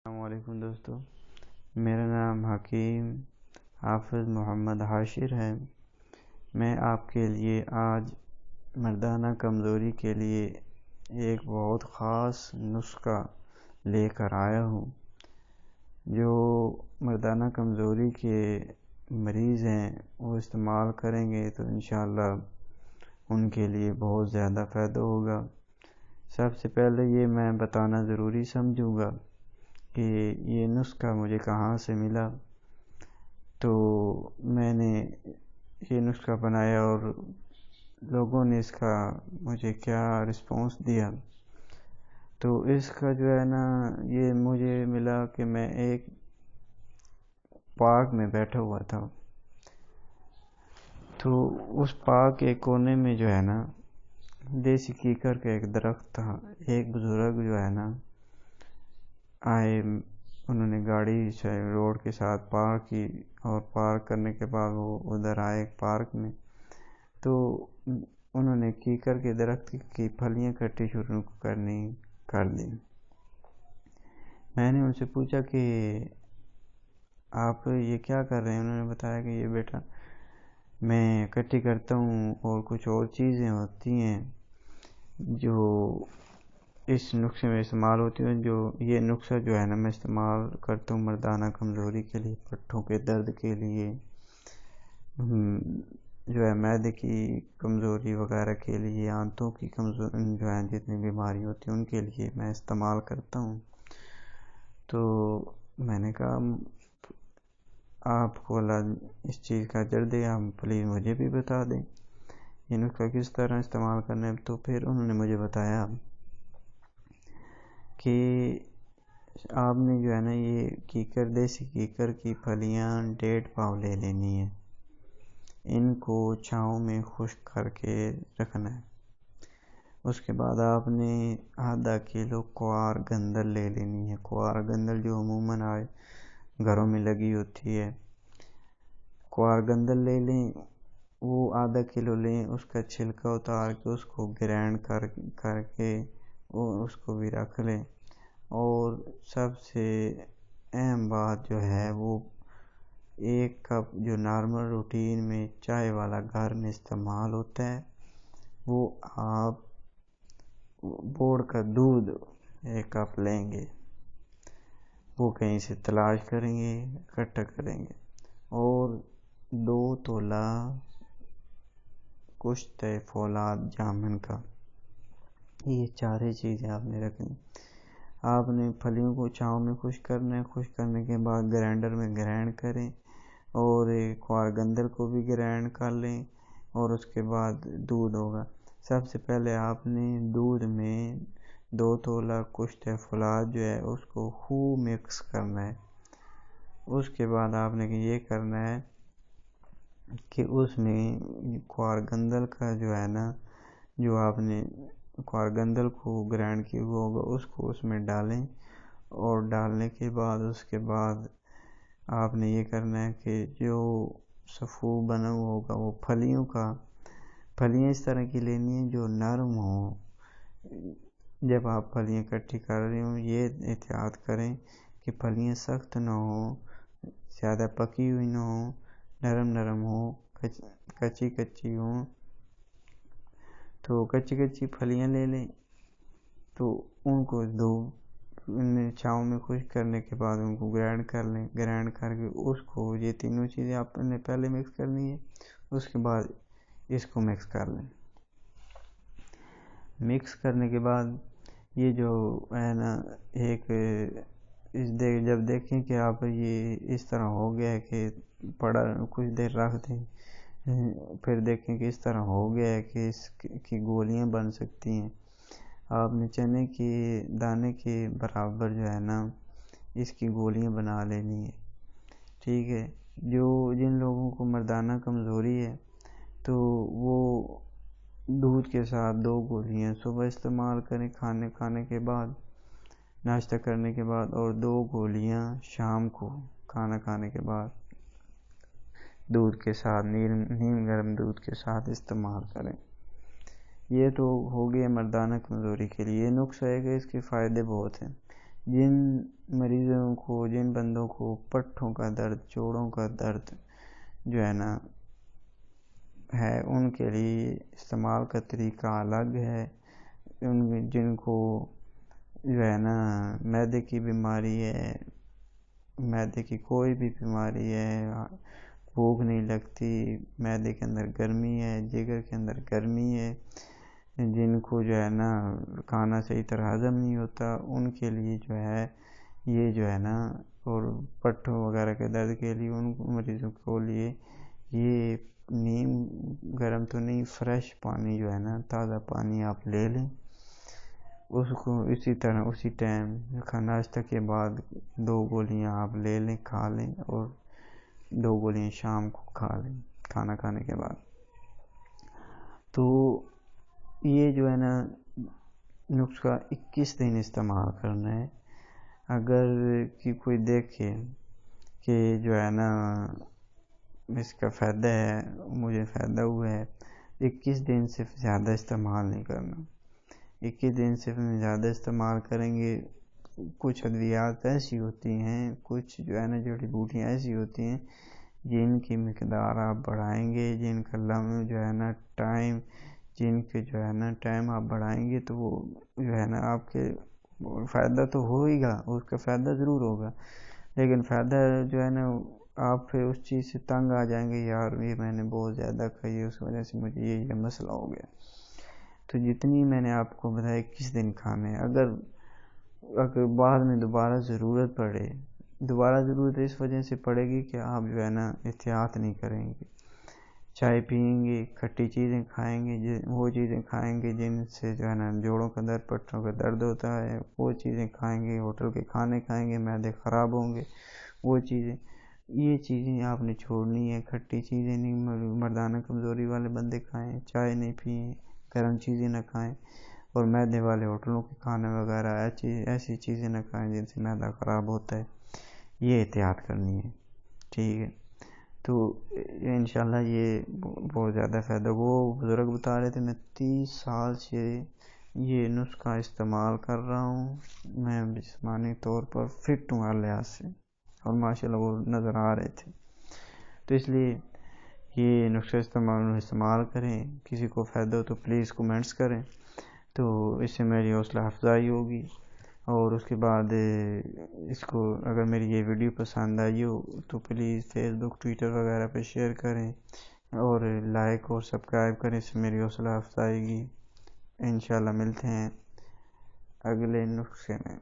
السلام علیکم دوستو، میرا نام حکیم حافظ محمد حاشر ہے۔ میں آپ کے لیے آج مردانہ کمزوری کے لیے ایک بہت خاص نسخہ لے کر آیا ہوں جو مردانہ کمزوری کے مریض ہیں وہ استعمال کریں گے تو انشاءاللہ ان کے لیے بہت زیادہ فائدہ ہوگا۔ سب سے پہلے یہ میں بتانا ضروری سمجھوں گا کہ یہ نسخہ مجھے کہاں سے ملا۔ تو میں نے یہ نسخہ بنایا اور لوگوں نے اس کا مجھے کیا رسپانس دیا۔ تو اس کا جو ہے نا یہ مجھے ملا کہ میں ایک پارک میں بیٹھا ہوا تھا، تو اس پارک کے کونے میں جو ہے نا دیسی کیکر کا ایک درخت تھا۔ ایک بزرگ جو ہے نا آئے، انہوں نے گاڑی روڈ کے ساتھ پارک کی اور پارک کرنے کے بعد وہ ادھر آئے پارک میں، تو انہوں نے کیکر کے درخت کی پھلیاں کٹی شروع کر دی۔ میں نے ان سے پوچھا کہ آپ یہ کیا کر رہے ہیں؟ انہوں نے بتایا کہ یہ بیٹا میں اکٹھی کرتا ہوں اور کچھ اور چیزیں ہوتی ہیں جو اس نسخے میں استعمال ہوتی ہیں۔ جو یہ نسخہ جو ہے نا میں استعمال کرتا ہوں مردانہ کمزوری کے لیے، پٹھوں کے درد کے لیے، جو ہے معدے کی کمزوری وغیرہ کے لیے، آنتوں کی کمزوری جو ہے جتنی بیماری ہوتی ہیں ان کے لیے میں استعمال کرتا ہوں۔ تو میں نے کہا آپ کو اللہ اس چیز کا اجر دے، آپ پلیز مجھے بھی بتا دیں یہ نسخہ کس طرح استعمال کرنا ہے۔ تو پھر انہوں نے مجھے بتایا کہ آپ نے جو ہے نا یہ دیسی کیکر کی پھلیاں 1.5 پاؤ لے لینی ہے، ان کو چھاؤں میں خشک کر کے رکھنا ہے۔ اس کے بعد آپ نے ½ کلو کوار گندل لے لینی ہے۔ کوار گندل جو عموماً گھروں میں لگی ہوتی ہے، کوار گندل لے لیں، وہ ½ کلو لیں، اس کا چھلکا اتار کے اس کو گرینڈ کر کے اس کو بھی رکھ لیں۔ اور سب سے اہم بات جو ہے وہ 1 کپ جو نارمل روٹین میں چائے والا گھر میں استعمال ہوتا ہے، وہ آپ بوڑ کا دودھ 1 کپ لیں گے، وہ کہیں سے تلاش کریں گے، اکٹھا کریں گے، اور 2 تولہ کشت فولاد جامن کا، یہ 4 چیزیں آپ نے رکھنی۔ آپ نے پھلیوں کو چھاؤں میں خشک کرنا ہے، خشک کرنے کے بعد گرینڈر میں گرینڈ کریں، اور کوار گندل کو بھی گرینڈ کر لیں، اور اس کے بعد دودھ ہوگا۔ سب سے پہلے آپ نے دودھ میں 2 تولہ کشت فولاد جو ہے اس کو خوب مکس کرنا ہے۔ اس کے بعد آپ نے یہ کرنا ہے کہ اس میں کوار گندل کا جو ہے نا جو آپ نے کوار گندل کو گرینڈ کیا ہوا ہوگا اس کو اس میں ڈالیں، اور ڈالنے کے بعد آپ نے یہ کرنا ہے کہ جو صفو بنا ہوا ہوگا وہ پھلیاں اس طرح کی لینی ہیں جو نرم ہوں۔ جب آپ پھلیاں اکٹھی کر رہے ہوں یہ احتیاط کریں کہ پھلیاں سخت نہ ہوں، زیادہ پکی ہوئی نہ ہوں، نرم ہوں، کچی ہوں۔ تو کچی پھلیاں لے لیں، تو ان کو چھاؤں میں خشک کرنے کے بعد ان کو گرینڈ کر لیں، گرینڈ کر کے اس کو یہ تینوں چیزیں آپ نے پہلے مکس کرنی ہے، اس کے بعد اس کو مکس کر لیں۔ مکس کرنے کے بعد یہ جو ہے نا جب دیکھیں کہ آپ یہ اس طرح ہو گیا ہے کہ کچھ دیر رکھ دیں، پھر دیکھیں کہ اس طرح ہو گیا ہے کہ اس کی گولیاں بن سکتی ہیں، آپ نے چنے کے دانے کے برابر جو ہے نا اس کی گولیاں بنا لینی ہے۔ ٹھیک ہے، جن لوگوں کو مردانہ کمزوری ہے تو وہ دودھ کے ساتھ 2 گولیاں صبح استعمال کریں کھانے کے بعد، ناشتہ کرنے کے بعد، اور 2 گولیاں شام کو کھانا کھانے کے بعد دودھ کے ساتھ، نیم گرم دودھ کے ساتھ استعمال کریں۔ یہ تو ہو گیا مردانہ کمزوری کے لیے۔ یہ نسخہ ہے کہ اس کے فائدے بہت ہیں۔ جن مریضوں جن بندوں کو پٹھوں کا درد، جوڑوں کا درد جو ہے نا ہے، ان کے لیے استعمال کا طریقہ الگ ہے. جن کو جو ہے نا معدے کی بیماری ہے، معدے کی کوئی بھی بیماری ہے، بھوک نہیں لگتی، معدے کے اندر گرمی ہے، جگر کے اندر گرمی ہے، جن کو جو ہے نا کھانا صحیح طرح ہضم نہیں ہوتا، ان کے لیے جو ہے یہ جو ہے نا، اور پٹھوں وغیرہ کے درد کے لیے ان مریضوں کے لیے یہ نیم گرم تو نہیں، فریش پانی جو ہے نا، تازہ پانی آپ لے لیں. اس کو اسی طرح اسی ٹائم ناشتہ کے بعد 2 گولیاں آپ لے لیں، کھا لیں، اور 2 گولیاں شام کو کھا لیں کھانا کھانے کے بعد. تو یہ جو ہے نا نسخہ 21 دن استعمال کرنا ہے. اگر کوئی دیکھے کہ جو ہے نا اس کا فائدہ ہے، مجھے فائدہ ہوا ہے، 21 دن سے زیادہ استعمال نہیں کرنا. 21 دن سے زیادہ استعمال کریں گے، کچھ ادویات ایسی ہوتی ہیں، کچھ جو ہے نا جڑی بوٹیاں ایسی ہوتی ہیں جن کی مقدار آپ بڑھائیں گے، جن کا جو ہے نا ٹائم آپ بڑھائیں گے تو وہ جو ہے نا آپ کے فائدہ تو ہوگا، اس کا فائدہ ضرور ہوگا، لیکن فائدہ جو ہے نا آپ پھر اس چیز سے تنگ آ جائیں گے، یار یہ میں نے بہت زیادہ کھائی ہے، اس وجہ سے مجھے یہ مسئلہ ہو گیا. تو جتنی میں نے آپ کو بتایا 21 دن کھانے. اگر بعد میں دوبارہ ضرورت پڑے، ضرورت اس وجہ سے پڑے گی کہ آپ جو ہے نا احتیاط نہیں کریں گے، چائے پئیں گے، کھٹی چیزیں کھائیں گے، وہ چیزیں کھائیں گے جن سے جو ہے نا جوڑوں کا درد، پٹھوں کا درد ہوتا ہے، وہ چیزیں کھائیں گے، ہوٹل کے کھانے کھائیں گے، معدے خراب ہوں گے. یہ چیزیں آپ نے چھوڑنی ہے. کھٹی چیزیں نہیں، مردانہ کمزوری والے بندے کھائیں، چائے نہیں پئیں، گرم چیزیں نہ کھائیں، اور معدے والے ہوٹلوں کے کھانے وغیرہ ایسی چیزیں نہ کھائیں جن سے معدہ خراب ہوتا ہے. یہ احتیاط کرنی ہے، ٹھیک ہے. تو انشاءاللہ یہ بہت زیادہ فائدہ. وہ بزرگ بتا رہے تھے میں 30 سال سے یہ نسخہ استعمال کر رہا ہوں، میں جسمانی طور پر فٹ ہوں ہر لحاظ سے، اور ماشاءاللہ وہ نظر آ رہے تھے. تو اس لیے یہ نسخہ استعمال کریں. کسی کو فائدہ ہو تو پلیز کومنٹس کریں، تو اس سے میری حوصلہ افزائی ہوگی. اور اس کے بعد اس کو اگر میری یہ ویڈیو پسند آئی ہو تو پلیز فیس بک، ٹویٹر وغیرہ پہ شیئر کریں، اور لائک اور سبسکرائب کریں، اس سے میری حوصلہ افزائی گی. انشاءاللہ ملتے ہیں اگلے نسخے میں.